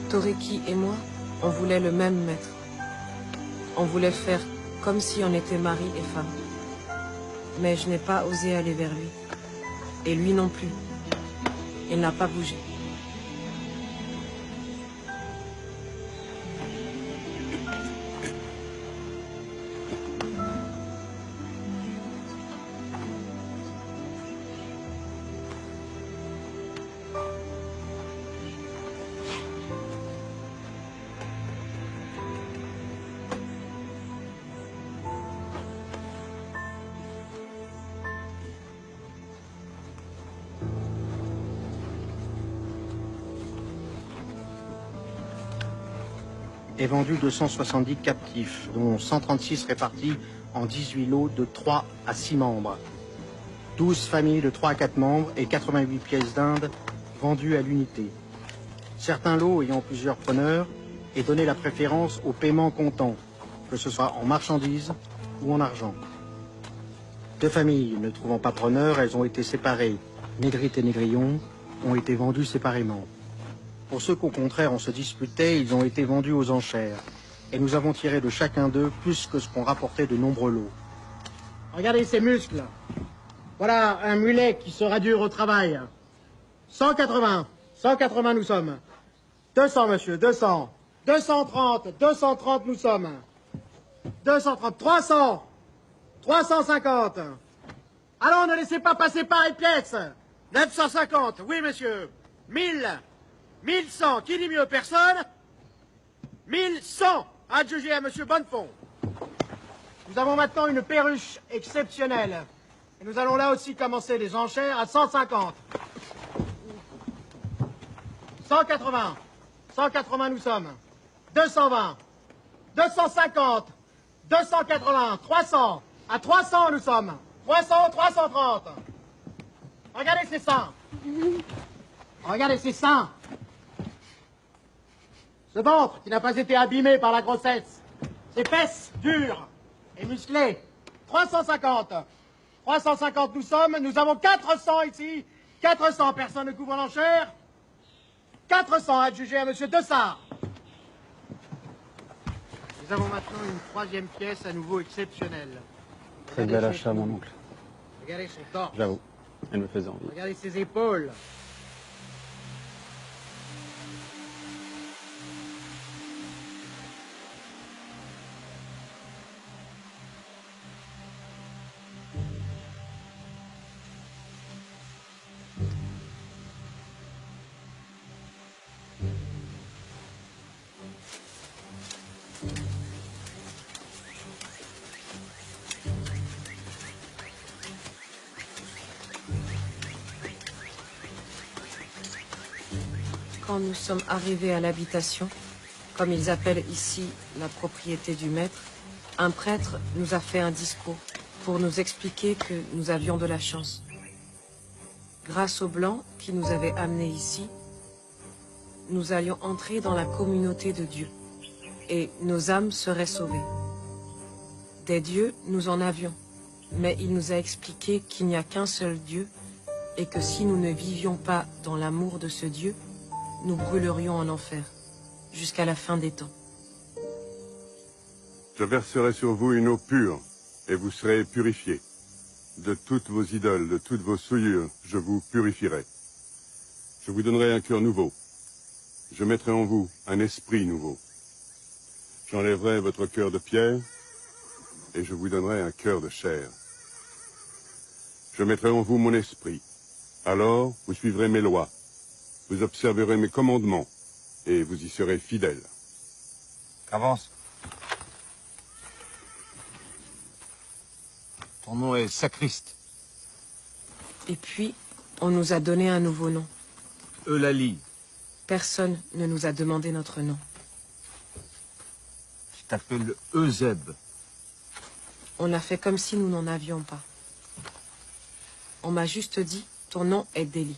Toriki et moi, on voulait le même maître. On voulait faire comme si on était mari et femme. Mais je n'ai pas osé aller vers lui. Et lui non plus. Il n'a pas bougé. Est vendu 270 captifs, dont 136 répartis en 18 lots de 3 à 6 membres. 12 familles de 3 à 4 membres et 88 pièces d'Inde vendues à l'unité. Certains lots ayant plusieurs preneurs et donné la préférence au paiement comptant, que ce soit en marchandises ou en argent. 2 familles ne trouvant pas preneur, elles ont été séparées. Négrite et Négrillon ont été vendus séparément. Pour ceux qu'au contraire on se disputait, ils ont été vendus aux enchères. Et nous avons tiré de chacun d'eux plus que ce qu'ont rapporté de nombreux lots. Regardez ces muscles. Voilà un mulet qui sera dur au travail. 180. 180 nous sommes. 200 monsieur, 200. 230. 230 nous sommes. 230. 300. 350. Allons, ne laissez pas passer par les pièces. 950. Oui monsieur. 1000. 1100, qui dit mieux, personne? 1100, adjugé à monsieur Bonnefond. Nous avons maintenant une perruche exceptionnelle. Et nous allons là aussi commencer les enchères à 150. 180. 180 nous sommes. 220. 250. 280. 300. À 300 nous sommes. 300, 330. Regardez ces seins. Regardez ces seins. Ce ventre qui n'a pas été abîmé par la grossesse. Ces fesses dures et musclées. 350. 350 nous sommes. Nous avons 400 ici. 400 personnes ne couvrent l'enchère. 400 adjugés à monsieur Dessart. Nous avons maintenant une troisième pièce à nouveau exceptionnelle. Très bel achat, mon oncle. Regardez son torse. J'avoue, elle me faisait envie. Regardez ses épaules. Quand nous sommes arrivés à l'habitation, comme ils appellent ici la propriété du maître, Un prêtre nous a fait un discours pour nous expliquer que nous avions de la chance. Grâce aux Blancs qui nous avaient amenés ici, nous allions entrer dans la communauté de Dieu et nos âmes seraient sauvées. Des dieux, nous en avions, mais il nous a expliqué qu'il n'y a qu'un seul Dieu et que si nous ne vivions pas dans l'amour de ce Dieu, nous brûlerions en enfer, jusqu'à la fin des temps. Je verserai sur vous une eau pure, et vous serez purifiés. De toutes vos idoles, de toutes vos souillures, je vous purifierai. Je vous donnerai un cœur nouveau. Je mettrai en vous un esprit nouveau. J'enlèverai votre cœur de pierre, et je vous donnerai un cœur de chair. Je mettrai en vous mon esprit. Alors, vous suivrez mes lois. Vous observerez mes commandements, et vous y serez fidèles. Avance. Ton nom est Sacriste. Et puis, on nous a donné un nouveau nom. Eulalie. Personne ne nous a demandé notre nom. Tu t'appelles Euseb. On a fait comme si nous n'en avions pas. On m'a juste dit, ton nom est Déli.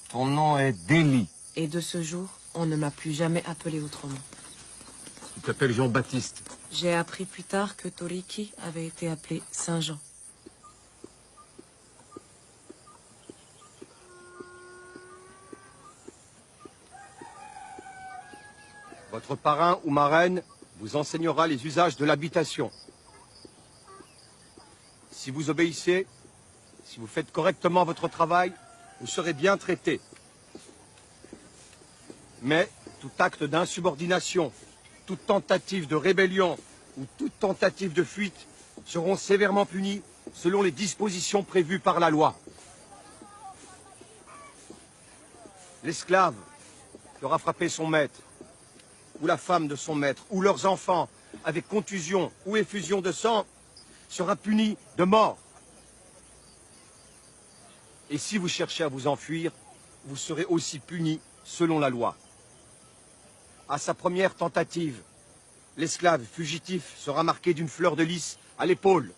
Ton nom est Déli. Et de ce jour, on ne m'a plus jamais appelé autrement. Tu t'appelles Jean-Baptiste. J'ai appris plus tard que Toriki avait été appelé Saint Jean. Votre parrain ou marraine vous enseignera les usages de l'habitation. Si vous obéissez, si vous faites correctement votre travail, vous serez bien traité. Mais tout acte d'insubordination, toute tentative de rébellion ou toute tentative de fuite seront sévèrement punis selon les dispositions prévues par la loi. L'esclave qui aura frappé son maître, ou la femme de son maître, ou leurs enfants, avec contusion ou effusion de sang, sera puni de mort. Et si vous cherchez à vous enfuir, vous serez aussi puni selon la loi. À sa première tentative, l'esclave fugitif sera marqué d'une fleur de lys à l'épaule.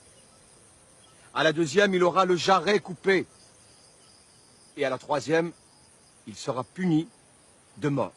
À la deuxième, il aura le jarret coupé. Et à la troisième, il sera puni de mort.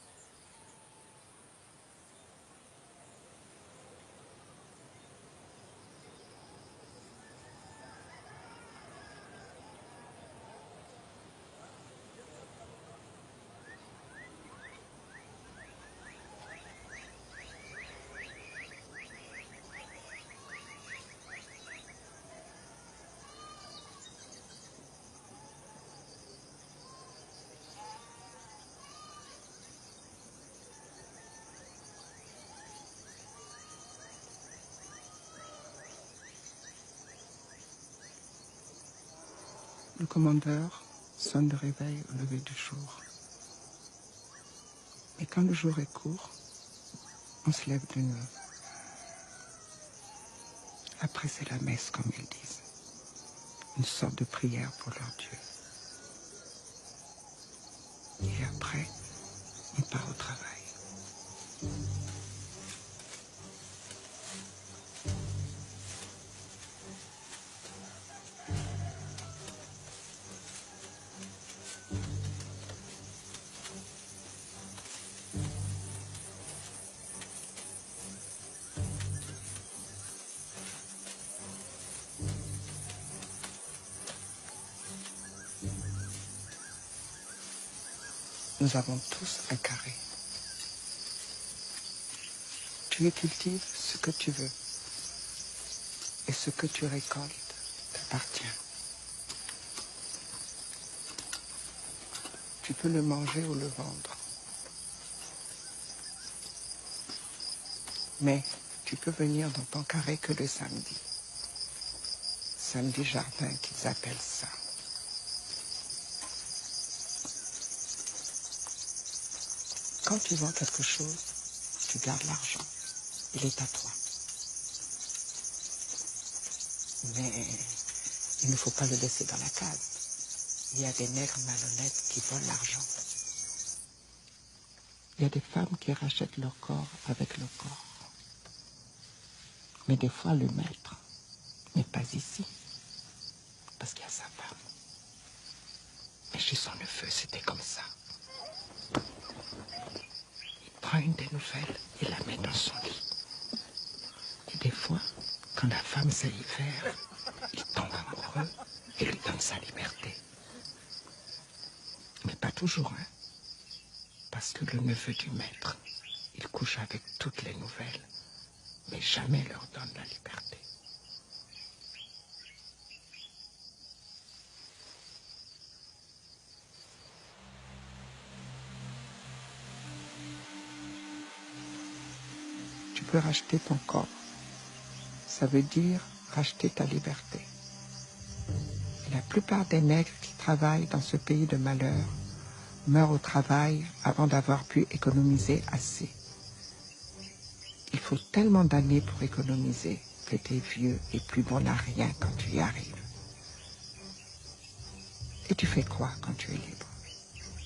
Le commandeur sonne le réveil au lever du jour. Mais quand le jour est court, on se lève de nuit. Après, c'est la messe, comme ils disent. Une sorte de prière pour leur Dieu. Et après, on part au travail. Nous avons tous un carré. Tu y cultives ce que tu veux. Et ce que tu récoltes t'appartient. Tu peux le manger ou le vendre. Mais tu peux venir dans ton carré que le samedi. Samedi jardin qu'ils appellent ça. Quand tu vends quelque chose, tu gardes l'argent. Il est à toi. Mais il ne faut pas le laisser dans la case. Il y a des nègres malhonnêtes qui volent l'argent. Il y a des femmes qui rachètent leur corps avec le corps. Mais des fois, le maître n'est pas ici, parce qu'il y a sa femme. Mais chez son neveu, c'était comme ça. Il prend une des nouvelles et la met dans son lit. Et des fois, quand la femme sait y faire, il tombe amoureux et lui donne sa liberté. Mais pas toujours, hein. Parce que le neveu du maître, il couche avec toutes les nouvelles, mais jamais leur donne la liberté. Tu peux racheter ton corps. Ça veut dire racheter ta liberté. Et la plupart des nègres qui travaillent dans ce pays de malheur meurent au travail avant d'avoir pu économiser assez. Il faut tellement d'années pour économiser que t'es vieux et plus bon à rien quand tu y arrives. Et tu fais quoi quand tu es libre?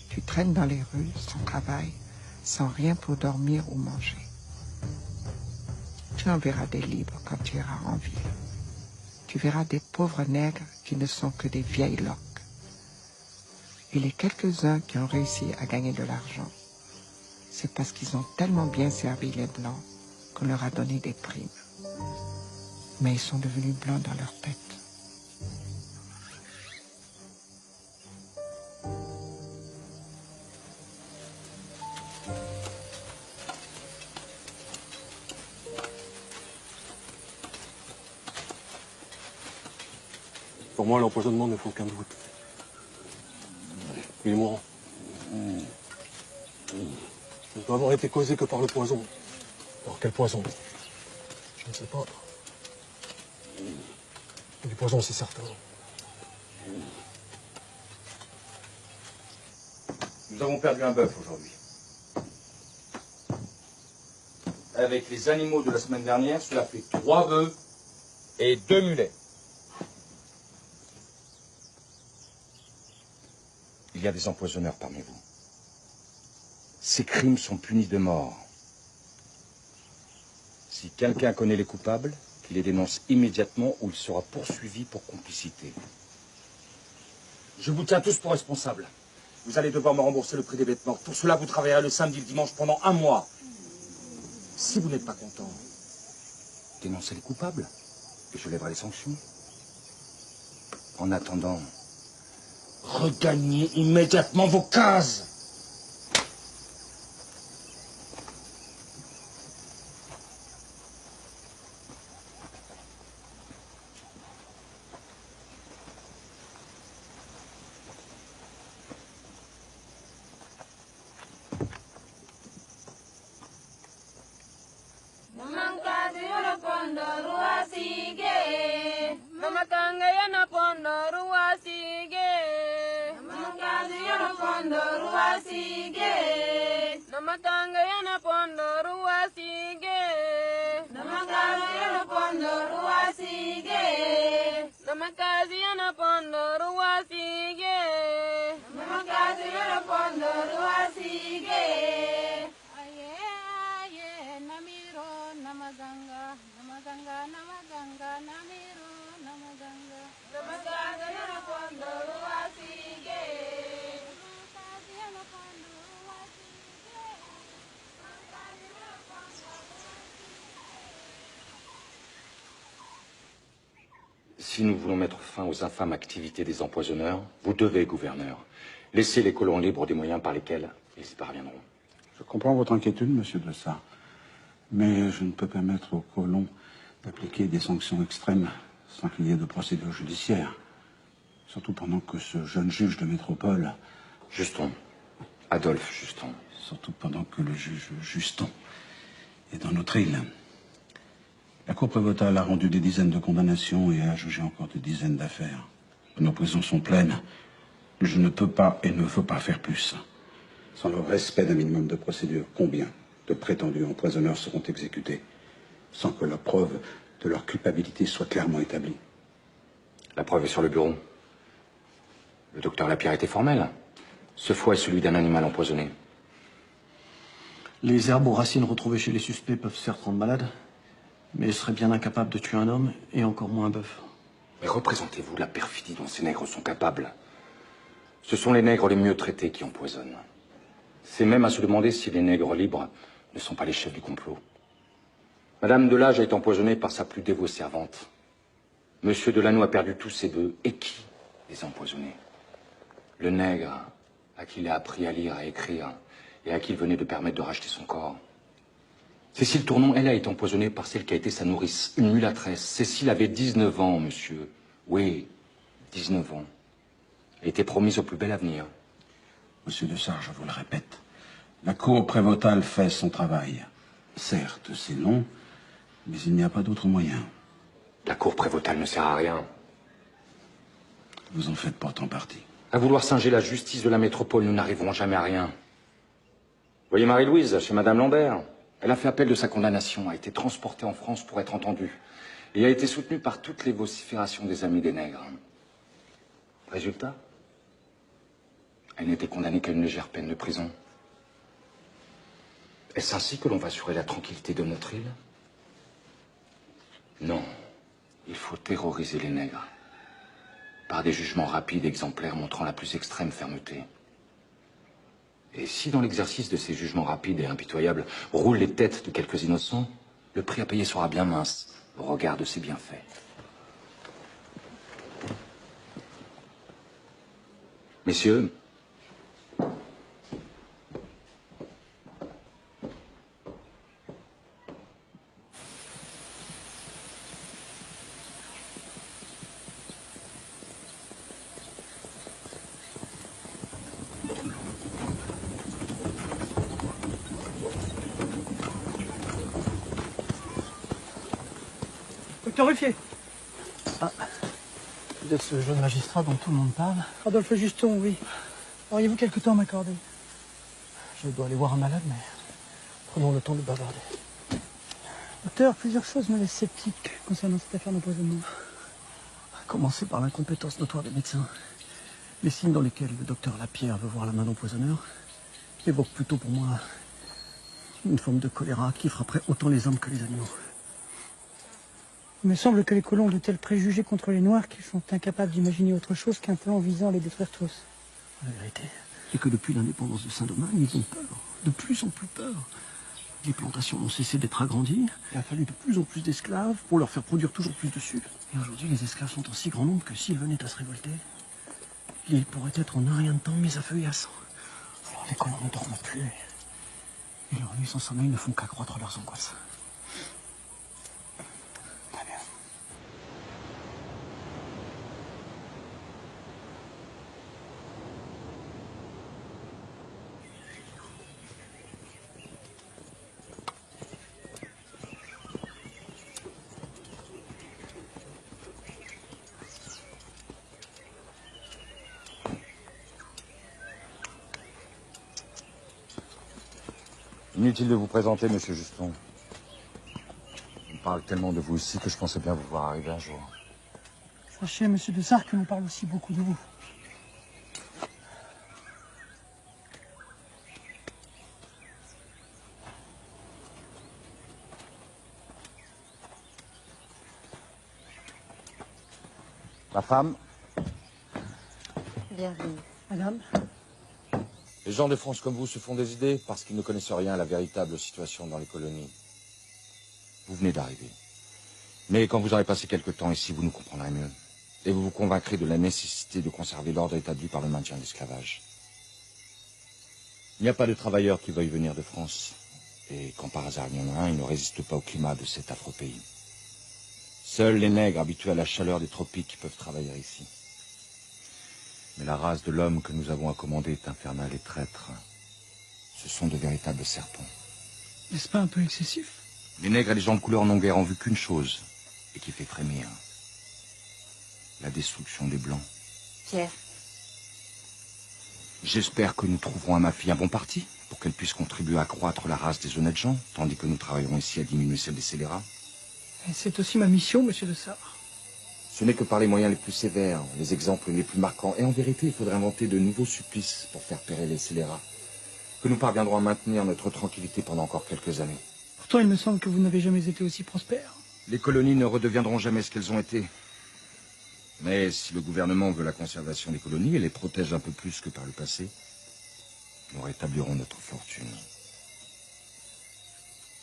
Tu traînes dans les rues sans travail, sans rien pour dormir ou manger. Tu en verras des libres quand tu iras en ville. Tu verras des pauvres nègres qui ne sont que des vieilles loques. Et les quelques-uns qui ont réussi à gagner de l'argent, c'est parce qu'ils ont tellement bien servi les Blancs qu'on leur a donné des primes. Mais ils sont devenus blancs dans leur tête. Pour moi, l'empoisonnement ne fait aucun doute. Il est mourant. Il ne doit avoir été causé que par le poison. Alors quel poison? Je ne sais pas. Du poison, c'est certain. Nous avons perdu un bœuf aujourd'hui. Avec les animaux de la semaine dernière, cela fait 3 bœufs et 2 mulets. Il y a des empoisonneurs parmi vous. Ces crimes sont punis de mort. Si quelqu'un connaît les coupables, qu'il les dénonce immédiatement ou il sera poursuivi pour complicité. Je vous tiens tous pour responsables. Vous allez devoir me rembourser le prix des vêtements. Pour cela, vous travaillerez le samedi et le dimanche pendant 1 mois. Si vous n'êtes pas content, dénoncez les coupables et je lèverai les sanctions. En attendant, regagnez immédiatement vos cases. Si nous voulons mettre fin aux infâmes activités des empoisonneurs, vous devez, gouverneur, laisser les colons libres des moyens par lesquels ils y parviendront. Je comprends votre inquiétude, monsieur de Sart, mais je ne peux permettre aux colons d'appliquer des sanctions extrêmes sans qu'il y ait de procédure judiciaire. Surtout pendant que ce jeune juge de métropole... Juston. Adolphe Juston. Surtout pendant que le juge Juston est dans notre île. La Cour prévôtale a rendu des dizaines de condamnations et a jugé encore des dizaines d'affaires. Nos prisons sont pleines. Je ne peux pas et ne veux pas faire plus. Sans le respect d'un minimum de procédure, combien de prétendus empoisonneurs seront exécutés sans que la preuve de leur culpabilité soit clairement établie? La preuve est sur le bureau. Le docteur Lapierre était formel. Ce foie est celui d'un animal empoisonné. Les herbes aux racines retrouvées chez les suspects peuvent certes rendre malade, Mais je serais bien incapable de tuer un homme, et encore moins un bœuf. Mais représentez-vous la perfidie dont ces nègres sont capables. Ce sont les nègres les mieux traités qui empoisonnent. C'est même à se demander si les nègres libres ne sont pas les chefs du complot. Madame Delage a été empoisonnée par sa plus dévouée servante. Monsieur Delano a perdu tous ses bœufs. Et qui les a empoisonnés? Le nègre à qui il a appris à lire, à écrire, et à qui il venait de permettre de racheter son corps. Cécile Tournon, elle, a été empoisonnée par celle qui a été sa nourrice, une mulâtresse. Cécile avait 19 ans, monsieur. Oui, 19 ans. Elle était promise au plus bel avenir. Monsieur de Sart, je vous le répète, la cour prévôtale fait son travail. Certes, c'est long, mais il n'y a pas d'autre moyen. La cour prévôtale ne sert à rien. Vous en faites pourtant partie. À vouloir singer la justice de la métropole, nous n'arriverons jamais à rien. Voyez Marie-Louise, chez Madame Lambert. Elle a fait appel de sa condamnation, a été transportée en France pour être entendue, et a été soutenue par toutes les vociférations des amis des nègres. Résultat, elle n'était condamnée qu'à une légère peine de prison. Est-ce ainsi que l'on va assurer la tranquillité de notre île? Non, il faut terroriser les nègres, par des jugements rapides, exemplaires, montrant la plus extrême fermeté. Et si dans l'exercice de ces jugements rapides et impitoyables roulent les têtes de quelques innocents, le prix à payer sera bien mince au regard de ces bienfaits. Messieurs, Docteur Ruffier. Ah, vous êtes ce jeune magistrat dont tout le monde parle? Adolphe Juston, oui. Auriez-vous quelque temps à m'accorder? Je dois aller voir un malade, mais prenons le temps de bavarder. Docteur, plusieurs choses me laissent sceptique concernant cette affaire d'empoisonnement. À commencer par l'incompétence notoire des médecins. Les signes dans lesquels le docteur Lapierre veut voir la main d'empoisonneur évoquent plutôt pour moi une forme de choléra qui frapperait autant les hommes que les animaux. Il me semble que les colons ont de tels préjugés contre les Noirs qu'ils sont incapables d'imaginer autre chose qu'un plan visant à les détruire tous. La vérité, c'est que depuis l'indépendance de Saint-Domingue, ils ont peur, de plus en plus peur. Les plantations n'ont cessé d'être agrandies, il a fallu de plus en plus d'esclaves pour leur faire produire toujours plus de sucre. Et aujourd'hui, les esclaves sont en si grand nombre que s'ils venaient à se révolter, l'île pourrait être en un rien de temps mise à feu et à sang. Alors les colons ne dorment plus, et leurs nuits sans sommeil ne font qu'accroître leurs angoisses. Très bien. Inutile de vous présenter, monsieur Juston. On parle tellement de vous ici que je pensais bien vous voir arriver un jour. Sachez, monsieur de Sart, que l'on parle aussi beaucoup de vous. Ma femme, Bienvenue. Madame, les gens de France comme vous se font des idées parce qu'ils ne connaissent rien à la véritable situation dans les colonies. Vous venez d'arriver. Mais quand vous aurez passé quelque temps ici, vous nous comprendrez mieux. Et vous vous convaincrez de la nécessité de conserver l'ordre établi par le maintien de l'esclavage. Il n'y a pas de travailleurs qui veuillent venir de France. Et quand par hasard il y en a un, il ne résiste pas au climat de cet affreux pays. Seuls les nègres habitués à la chaleur des tropiques peuvent travailler ici. Mais la race de l'homme que nous avons à commander est infernale et traître. Ce sont de véritables serpents. n'est-ce pas un peu excessif? Les nègres et les gens de couleur n'ont guère en vue qu'une chose, et qui fait frémir. La destruction des Blancs. Pierre, J'espère que nous trouverons à ma fille un bon parti, pour qu'elle puisse contribuer à accroître la race des honnêtes gens, tandis que nous travaillerons ici à diminuer celle des scélérats. Et c'est aussi ma mission, monsieur de Sart. Ce n'est que par les moyens les plus sévères, les exemples les plus marquants. Et en vérité, il faudrait inventer de nouveaux supplices pour faire périr les scélérats, que nous parviendrons à maintenir notre tranquillité pendant encore quelques années. Pourtant, il me semble que vous n'avez jamais été aussi prospère. Les colonies ne redeviendront jamais ce qu'elles ont été. Mais si le gouvernement veut la conservation des colonies et les protège un peu plus que par le passé, nous rétablirons notre fortune.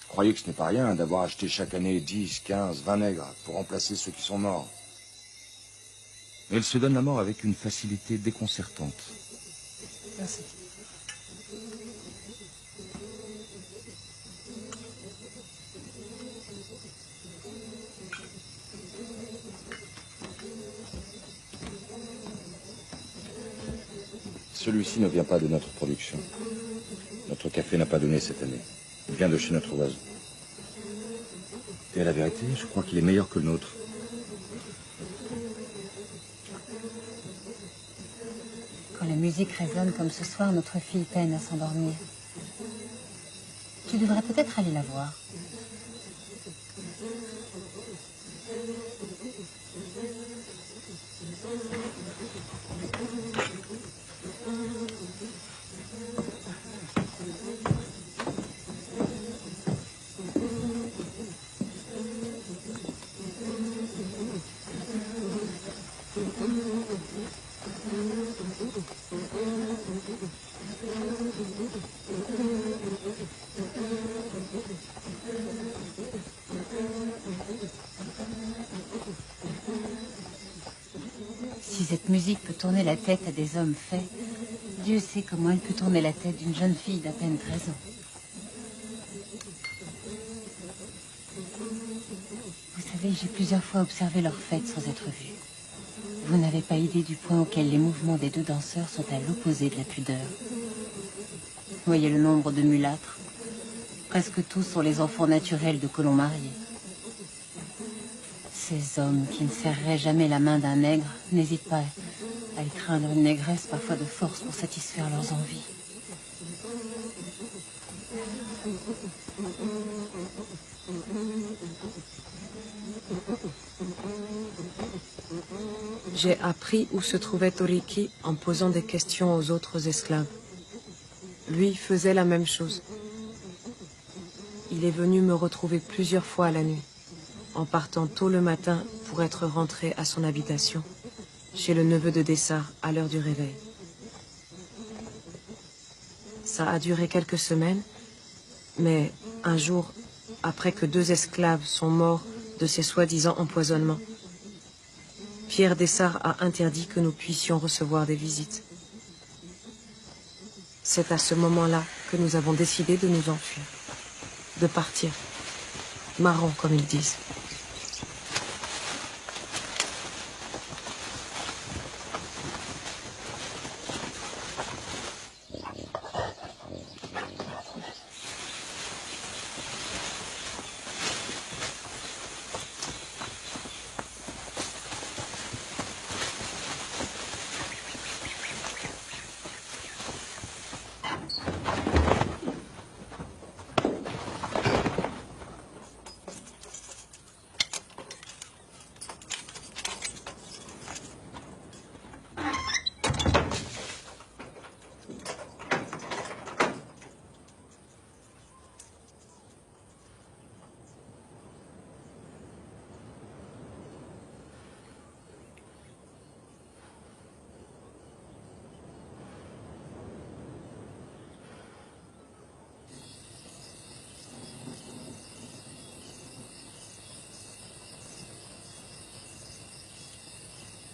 Croyez que ce n'est pas rien d'avoir acheté chaque année 10, 15, 20 nègres pour remplacer ceux qui sont morts. Mais ils se donnent la mort avec une facilité déconcertante. Merci. Celui-ci ne vient pas de notre production. Notre café n'a pas donné cette année. Il vient de chez notre oiseau. Et à la vérité, je crois qu'il est meilleur que le nôtre. Quand la musique résonne comme ce soir, notre fille peine à s'endormir. Tu devrais peut-être aller la voir. Si cette musique peut tourner la tête à des hommes faits, Dieu sait comment elle peut tourner la tête d'une jeune fille d'à peine 13 ans. Vous savez, j'ai plusieurs fois observé leur fête sans être vue. Vous n'avez pas idée du point auquel les mouvements des deux danseurs sont à l'opposé de la pudeur. Voyez le nombre de mulâtres. Presque tous sont les enfants naturels de colons mariés. Ces hommes qui ne serreraient jamais la main d'un nègre n'hésitent pas à étreindre une négresse parfois de force pour satisfaire leurs envies. J'ai appris où se trouvait Toriki en posant des questions aux autres esclaves. Lui faisait la même chose. Il est venu me retrouver plusieurs fois la nuit, en partant tôt le matin pour être rentré à son habitation, chez le neveu de Dessart à l'heure du réveil. Ça a duré quelques semaines, mais un jour, après que 2 esclaves sont morts de ces soi-disant empoisonnements, Pierre Dessart a interdit que nous puissions recevoir des visites. C'est à ce moment-là que nous avons décidé de nous enfuir, de partir, marrant comme ils disent.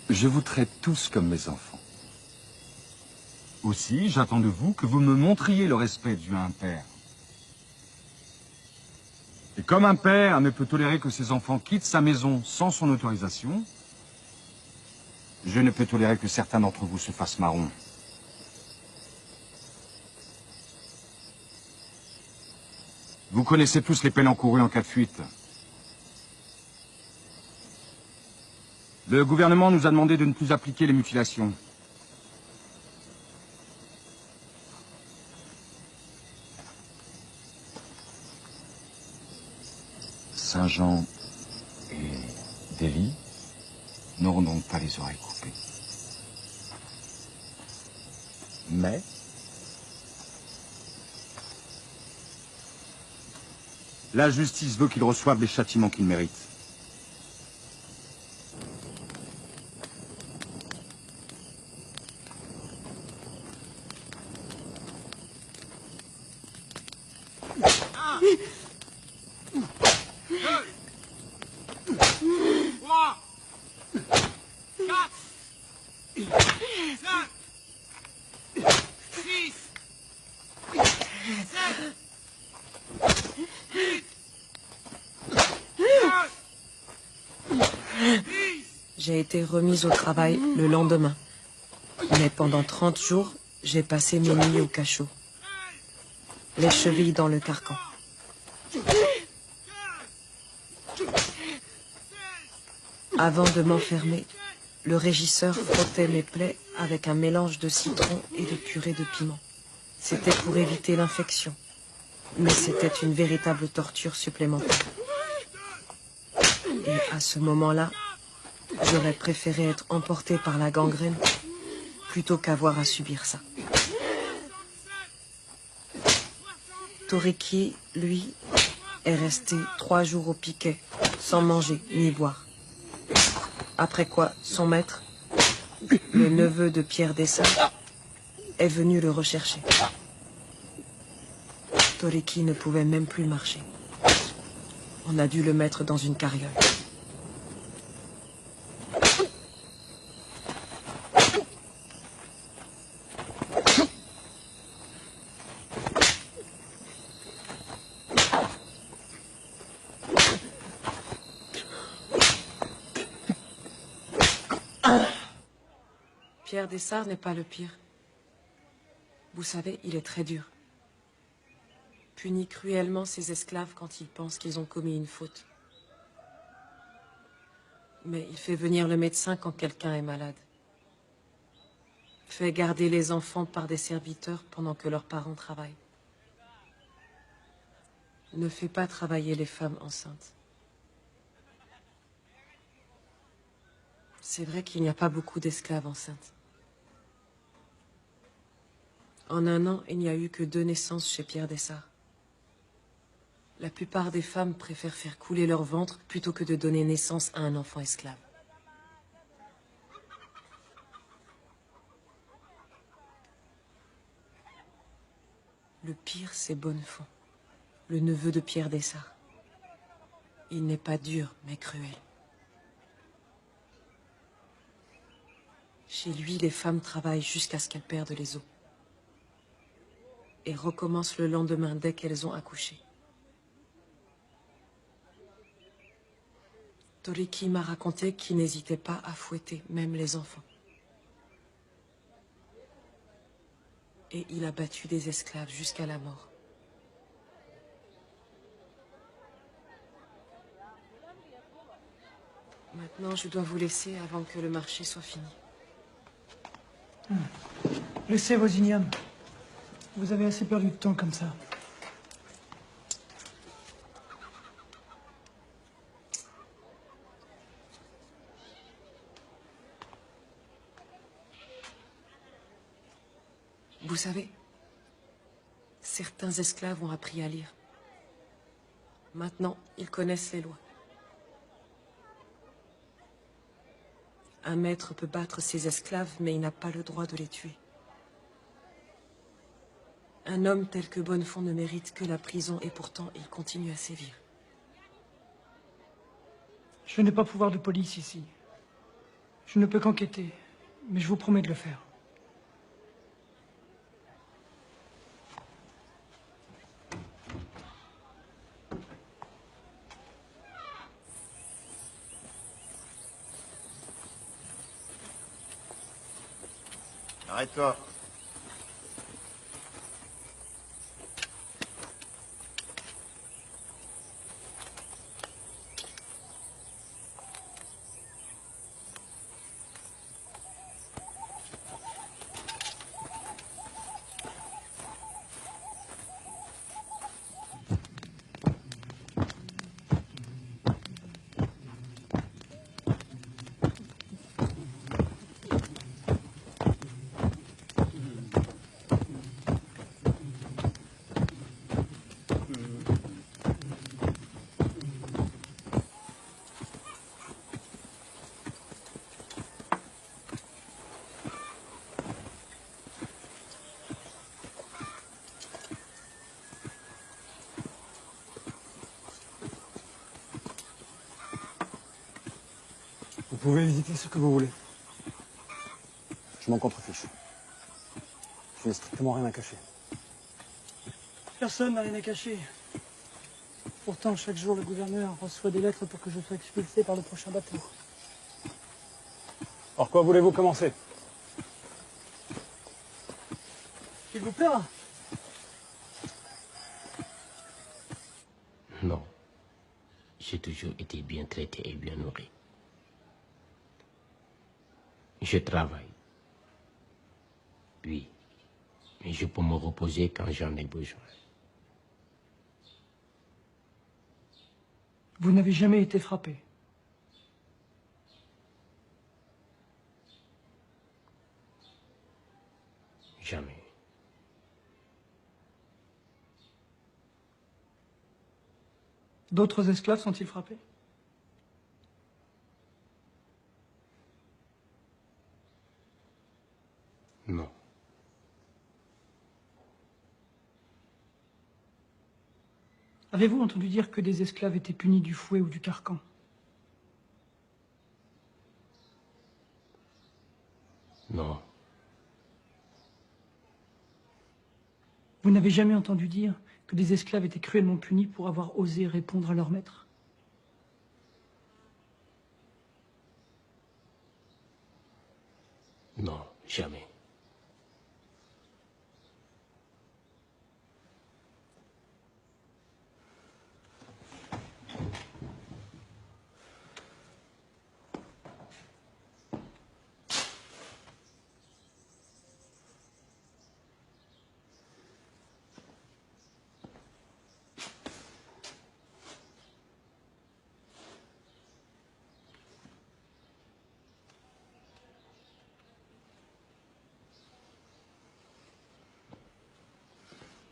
Je vous traite tous comme mes enfants. Aussi, j'attends de vous que vous me montriez le respect dû à un père. Et comme un père ne peut tolérer que ses enfants quittent sa maison sans son autorisation, je ne peux tolérer que certains d'entre vous se fassent marron. Vous connaissez tous les peines encourues en cas de fuite. Le gouvernement nous a demandé de ne plus appliquer les mutilations. Saint-Jean et Delhi n'auront donc pas les oreilles coupées. Mais la justice veut qu'ils reçoivent les châtiments qu'ils méritent. J'ai été remise au travail le lendemain. Mais pendant 30 jours, j'ai passé mes nuits au cachot. Les chevilles dans le carcan. Avant de m'enfermer, le régisseur frottait mes plaies avec un mélange de citron et de purée de piment. C'était pour éviter l'infection. Mais c'était une véritable torture supplémentaire. Et à ce moment-là, j'aurais préféré être emportée par la gangrène plutôt qu'avoir à subir ça. Toriki, lui, est resté 3 jours au piquet, sans manger ni boire. Après quoi, son maître, le neveu de Pierre Dessart, est venu le rechercher. Toriki ne pouvait même plus marcher. On a dû le mettre dans une carriole. Pierre Dessart n'est pas le pire. Vous savez, il est très dur. Punit cruellement ses esclaves quand ils pensent qu'ils ont commis une faute. Mais il fait venir le médecin quand quelqu'un est malade. Fait garder les enfants par des serviteurs pendant que leurs parents travaillent. Ne fait pas travailler les femmes enceintes. C'est vrai qu'il n'y a pas beaucoup d'esclaves enceintes. En un an, il n'y a eu que 2 naissances chez Pierre Dessart. La plupart des femmes préfèrent faire couler leur ventre plutôt que de donner naissance à un enfant esclave. Le pire, c'est Bonnefond, le neveu de Pierre Dessart. Il n'est pas dur, mais cruel. Chez lui, les femmes travaillent jusqu'à ce qu'elles perdent les os. Et recommencent le lendemain dès qu'elles ont accouché. Toriki m'a raconté qu'il n'hésitait pas à fouetter même les enfants. Et il a battu des esclaves jusqu'à la mort. Maintenant, je dois vous laisser avant que le marché soit fini. Laissez vos ignames. Vous avez assez perdu de temps comme ça. Vous savez, certains esclaves ont appris à lire. Maintenant, ils connaissent les lois. Un maître peut battre ses esclaves, mais il n'a pas le droit de les tuer. Un homme tel que Bonnefond ne mérite que la prison et pourtant il continue à sévir. Je n'ai pas pouvoir de police ici. Je ne peux qu'enquêter, mais je vous promets de le faire. Arrête-toi. Vous pouvez visiter ce que vous voulez. Je m'en contrefiche. Je n'ai strictement rien à cacher. Personne n'a rien à cacher. Pourtant, chaque jour, le gouverneur reçoit des lettres pour que je sois expulsé par le prochain bateau. Par quoi voulez-vous commencer? Il vous plaira. Non. J'ai toujours été bien traité et bien nourri. Je travaille. Oui. Mais je peux me reposer quand j'en ai besoin. Vous n'avez jamais été frappé. Jamais. D'autres esclaves sont-ils frappés? Non. Avez-vous entendu dire que des esclaves étaient punis du fouet ou du carcan? Non. Vous n'avez jamais entendu dire que des esclaves étaient cruellement punis pour avoir osé répondre à leur maître? Non, jamais.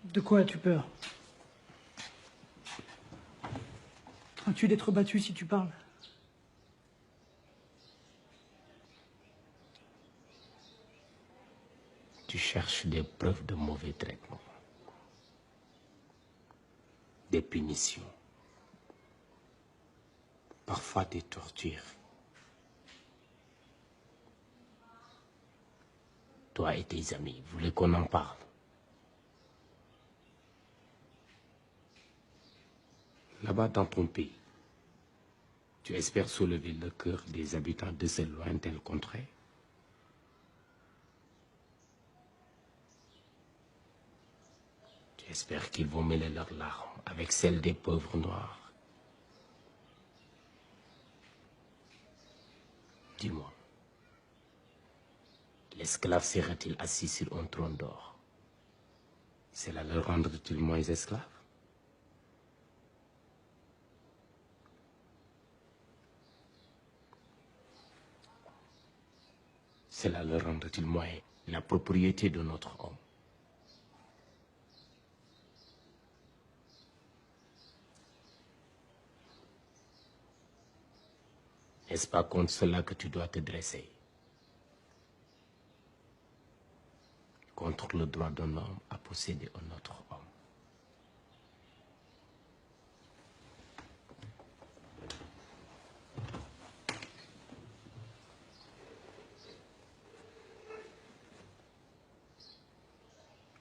De quoi as-tu peur? Crains-tu d'être battu si tu parles? Tu cherches des preuves de mauvais traitement. Des punitions. Parfois des tortures. Toi et tes amis, vous voulez qu'on en parle? Là-bas dans ton pays, tu espères soulever le cœur des habitants de ces lointaines contrées? Tu espères qu'ils vont mêler leurs larmes avec celles des pauvres noirs? Dis-moi, l'esclave sera-t-il assis sur un trône d'or? Cela le rendra-t-il moins esclave? Cela le rendra-t-il moins la propriété de notre homme? N'est-ce pas contre cela que tu dois te dresser? Contre le droit d'un homme à posséder un autre homme.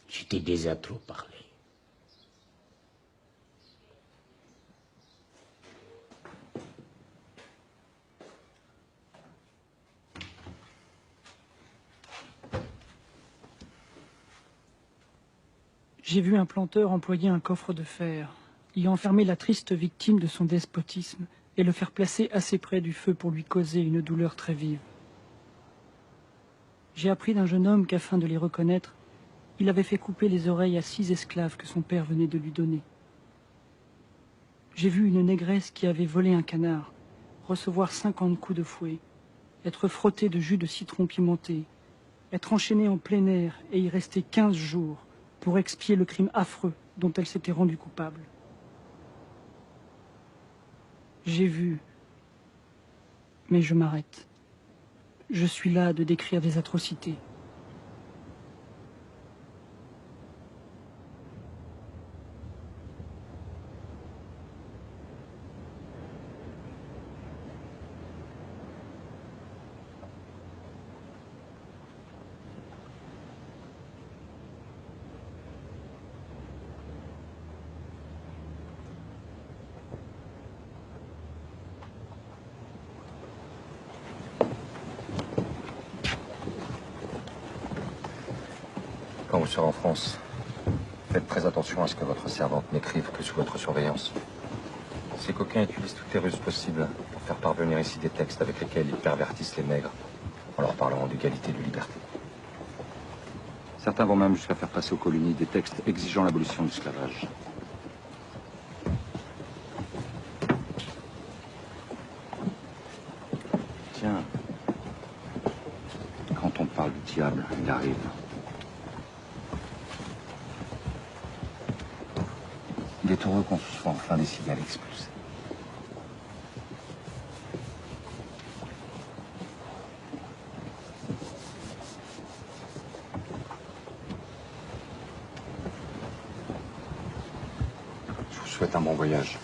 Je t'ai déjà trop parlé. J'ai vu un planteur employer un coffre de fer, y enfermer la triste victime de son despotisme et le faire placer assez près du feu pour lui causer une douleur très vive. J'ai appris d'un jeune homme qu'afin de les reconnaître, il avait fait couper les oreilles à 6 esclaves que son père venait de lui donner. J'ai vu une négresse qui avait volé un canard recevoir 50 coups de fouet, être frottée de jus de citron pimenté, être enchaînée en plein air et y rester 15 jours pour expier le crime affreux dont elle s'était rendue coupable. J'ai vu, mais je m'arrête. Je suis là de décrire des atrocités. vous serez en France, faites très attention à ce que votre servante n'écrive que sous votre surveillance. Ces coquins utilisent toutes les ruses possibles pour faire parvenir ici des textes avec lesquels ils pervertissent les nègres en leur parlant d'égalité et de liberté. Certains vont même jusqu'à faire passer aux colonies des textes exigeant l'abolition de l'esclavage. Tiens, quand on parle du diable, il arrive. Il est heureux qu'on se soit enfin décidé à l'expulser. Je vous souhaite un bon voyage.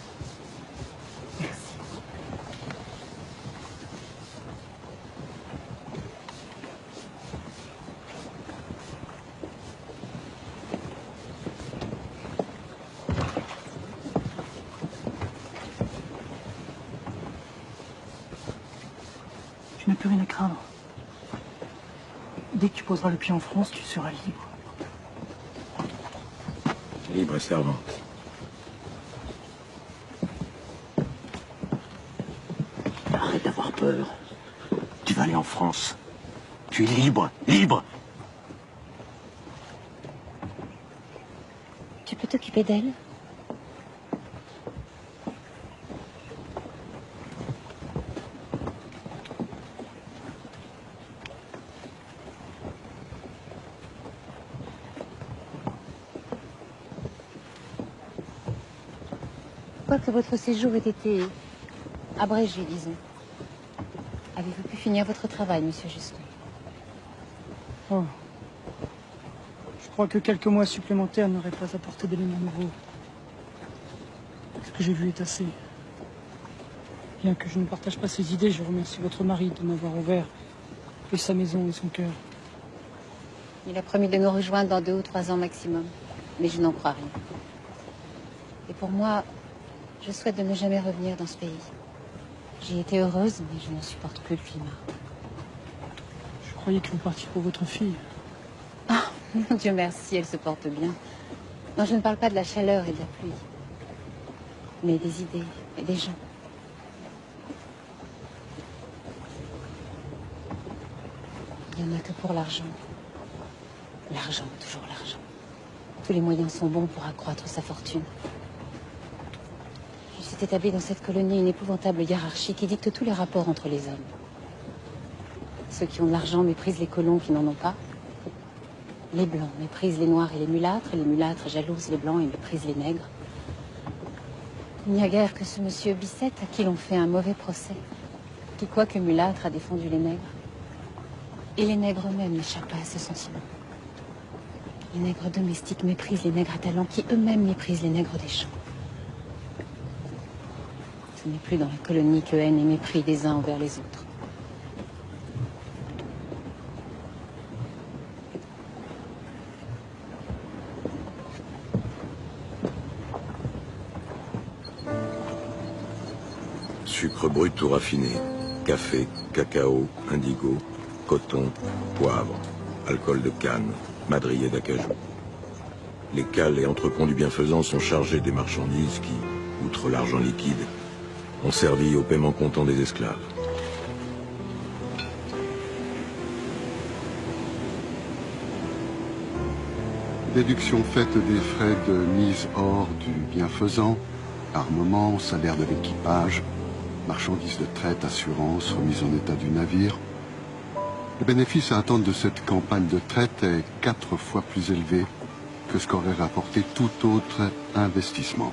Tu n'as plus rien à craindre. Dès que tu poseras le pied en France, tu seras libre. Libre et servante. Arrête d'avoir peur. Tu vas aller en France. Tu es libre, libre. Tu peux t'occuper d'elle? Que votre séjour ait été abrégé, disons. Avez-vous pu finir votre travail, monsieur Justin? Oh. Je crois que quelques mois supplémentaires n'auraient pas apporté d'éléments nouveaux. Ce que j'ai vu est assez. Bien que je ne partage pas ses idées, je remercie votre mari de m'avoir ouvert et sa maison et son cœur. Il a promis de nous rejoindre dans 2 ou 3 ans maximum, mais je n'en crois rien. Et pour moi, je souhaite de ne jamais revenir dans ce pays. J'y étais heureuse, mais je n'en supporte plus le climat. Je croyais que vous partiez pour votre fille. Ah, mon Dieu merci, elle se porte bien. Non, je ne parle pas de la chaleur et de la pluie, mais des idées et des gens. Il n'y en a que pour l'argent. L'argent, toujours l'argent. Tous les moyens sont bons pour accroître sa fortune. Il s'est établi dans cette colonie une épouvantable hiérarchie qui dicte tous les rapports entre les hommes. Ceux qui ont de l'argent méprisent les colons qui n'en ont pas. Les blancs méprisent les noirs et les mulâtres jalousent les blancs et méprisent les nègres. Il n'y a guère que ce monsieur Bicêtre à qui l'on fait un mauvais procès, qui, quoique mulâtre, a défendu les nègres. Et les nègres eux-mêmes n'échappent pas à ce sentiment. Les nègres domestiques méprisent les nègres à talent, qui eux-mêmes méprisent les nègres des champs. Ce n'est plus dans la colonie que haine et mépris des uns envers les autres. Sucre brut ou raffiné, café, cacao, indigo, coton, poivre, alcool de canne, madrier d'acajou. Les cales et entrepôts du bienfaisant sont chargés des marchandises qui, outre l'argent liquide, ont servi au paiement comptant des esclaves. Déduction faite des frais de mise hors du bienfaisant, armement, salaire de l'équipage, marchandises de traite, assurance, remise en état du navire. Le bénéfice à attendre de cette campagne de traite est 4 fois plus élevé que ce qu'aurait rapporté tout autre investissement.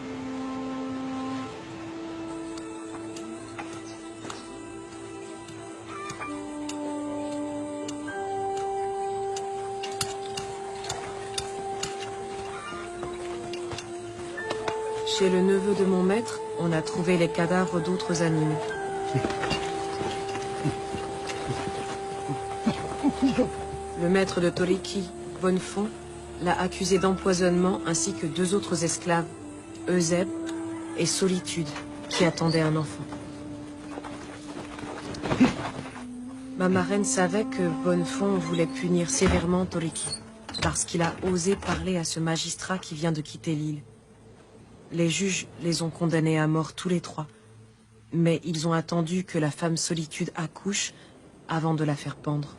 Chez le neveu de mon maître, on a trouvé les cadavres d'autres animaux. Le maître de Toriki, Bonnefond, l'a accusé d'empoisonnement ainsi que 2 autres esclaves, Eusèbe et Solitude, qui attendaient un enfant. Ma marraine savait que Bonnefond voulait punir sévèrement Toriki. parce qu'il a osé parler à ce magistrat qui vient de quitter l'île. Les juges les ont condamnés à mort tous les trois, mais ils ont attendu que la femme Solitude accouche avant de la faire pendre.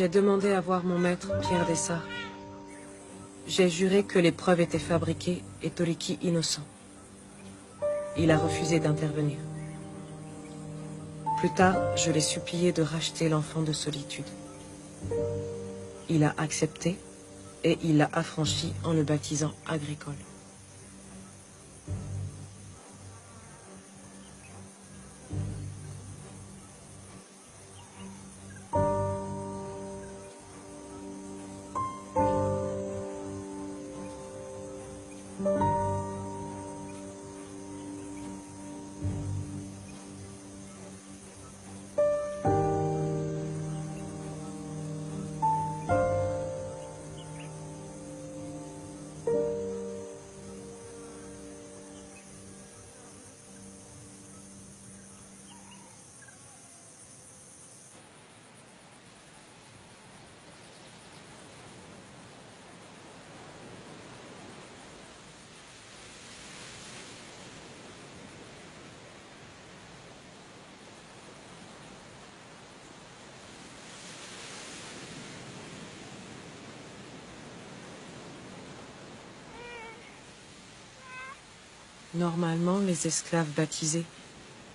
J'ai demandé à voir mon maître, Pierre Dessart. J'ai juré que les preuves étaient fabriquées et Toliki innocent. Il a refusé d'intervenir. Plus tard, je l'ai supplié de racheter l'enfant de Solitude. Il a accepté et il l'a affranchi en le baptisant Agricole. Normalement, les esclaves baptisés,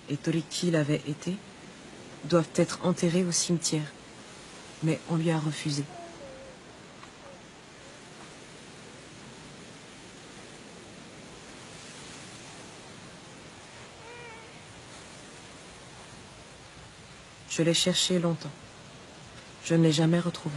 et Toliki l'avait été, doivent être enterrés au cimetière. Mais on lui a refusé. Je l'ai cherché longtemps. Je ne l'ai jamais retrouvé.